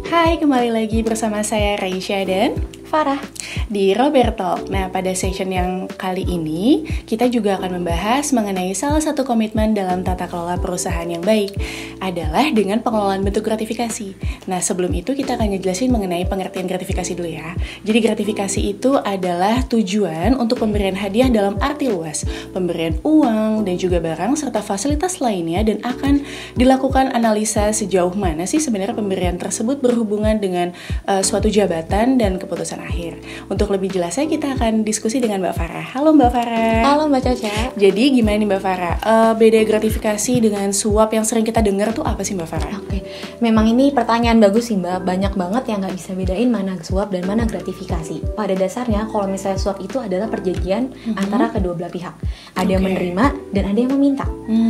Hai, kembali lagi bersama saya Raisya dan Farah di Robert Talk. Nah, pada session yang kali ini kita juga akan membahas mengenai salah satu komitmen dalam tata kelola perusahaan yang baik adalah dengan pengelolaan bentuk gratifikasi. Nah, sebelum itu kita akan ngejelasin mengenai pengertian gratifikasi dulu ya. Jadi gratifikasi itu adalah tujuan untuk pemberian hadiah dalam arti luas, pemberian uang dan juga barang serta fasilitas lainnya, dan akan dilakukan analisa sejauh mana sih sebenarnya pemberian tersebut berhubungan dengan suatu jabatan dan keputusan akhir. Untuk lebih jelasnya kita akan diskusi dengan Mbak Farah. Halo Mbak Farah. Halo Mbak Caca. Jadi gimana nih Mbak Farah? Beda gratifikasi dengan suap yang sering kita dengar tuh apa sih Mbak Farah? Oke, memang ini pertanyaan bagus sih Mbak. Banyak banget yang nggak bisa bedain mana suap dan mana gratifikasi. Pada dasarnya kalau misalnya suap itu adalah perjanjian antara kedua belah pihak. Ada yang menerima dan ada yang meminta.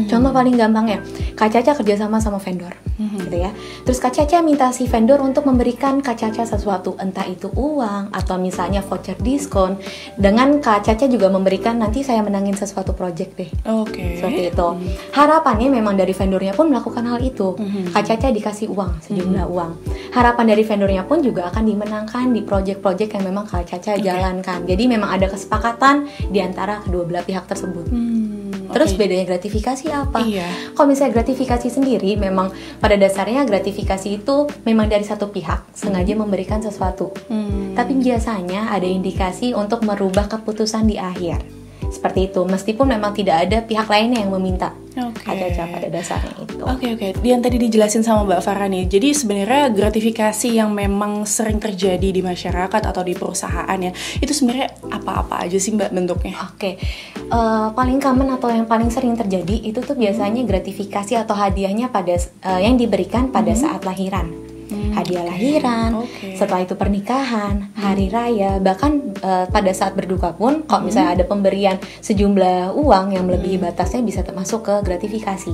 Contoh paling gampangnya, Kak Caca kerjasama sama vendor, gitu ya. Terus Kak Caca minta si vendor untuk memberikan Kak Caca sesuatu, entah itu uang atau misalnya voucher diskon. Dengan Kak Caca juga memberikan, nanti saya menangin sesuatu project deh. Seperti itu. Harapannya memang dari vendornya pun melakukan hal itu. Kak Caca dikasih uang, sejumlah uang. Harapan dari vendornya pun juga akan dimenangkan di project-project yang memang Kak Caca jalankan. Jadi memang ada kesepakatan di antara kedua belah pihak tersebut. Terus bedanya gratifikasi apa? Kalau misalnya gratifikasi sendiri, memang pada dasarnya gratifikasi itu memang dari satu pihak sengaja memberikan sesuatu. Tapi biasanya ada indikasi untuk merubah keputusan di akhir. Seperti itu, meskipun memang tidak ada pihak lainnya yang meminta. Caca pada dasarnya itu. Yang tadi dijelasin sama Mbak Farah nih. Jadi sebenarnya gratifikasi yang memang sering terjadi di masyarakat atau di perusahaan ya, itu sebenarnya apa-apa aja sih Mbak bentuknya? Paling common atau yang paling sering terjadi itu tuh biasanya gratifikasi atau hadiahnya pada yang diberikan pada saat lahiran. Hadiah lahiran, setelah itu pernikahan, hari raya, bahkan pada saat berduka pun kalau misalnya ada pemberian sejumlah uang yang melebihi batasnya bisa termasuk ke gratifikasi.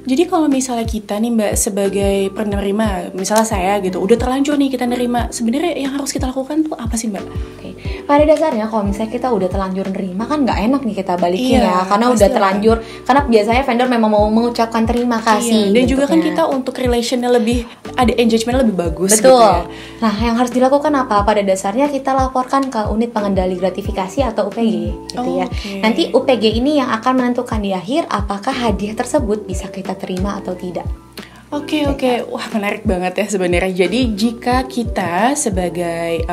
Jadi kalau misalnya kita nih Mbak sebagai penerima, misalnya saya gitu, udah terlanjur nih kita nerima, sebenarnya yang harus kita lakukan tuh apa sih Mbak? Pada dasarnya kalau misalnya kita udah terlanjur nerima kan nggak enak nih kita balikin karena udah terlanjur, karena biasanya vendor memang mau mengucapkan terima kasih. Dan juga kan kita untuk relationnya lebih, ada engagement lebih bagus. Betul. Gitu ya. Nah, yang harus dilakukan apa? Pada dasarnya kita laporkan ke unit pengendali gratifikasi atau UPG, gitu ya. Nanti UPG ini yang akan menentukan di akhir apakah hadiah tersebut bisa kita terima atau tidak. Wah, menarik banget ya sebenarnya. Jadi jika kita sebagai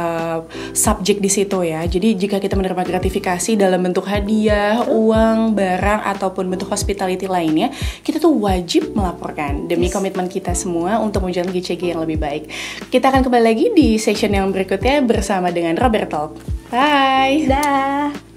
subjek di situ ya, jadi jika kita menerima gratifikasi dalam bentuk hadiah, uang, barang ataupun bentuk hospitality lainnya, kita tuh wajib melaporkan demi komitmen kita semua untuk menjalankan GCG yang lebih baik. Kita akan kembali lagi di session yang berikutnya bersama dengan Robert Talk. Bye. Dah.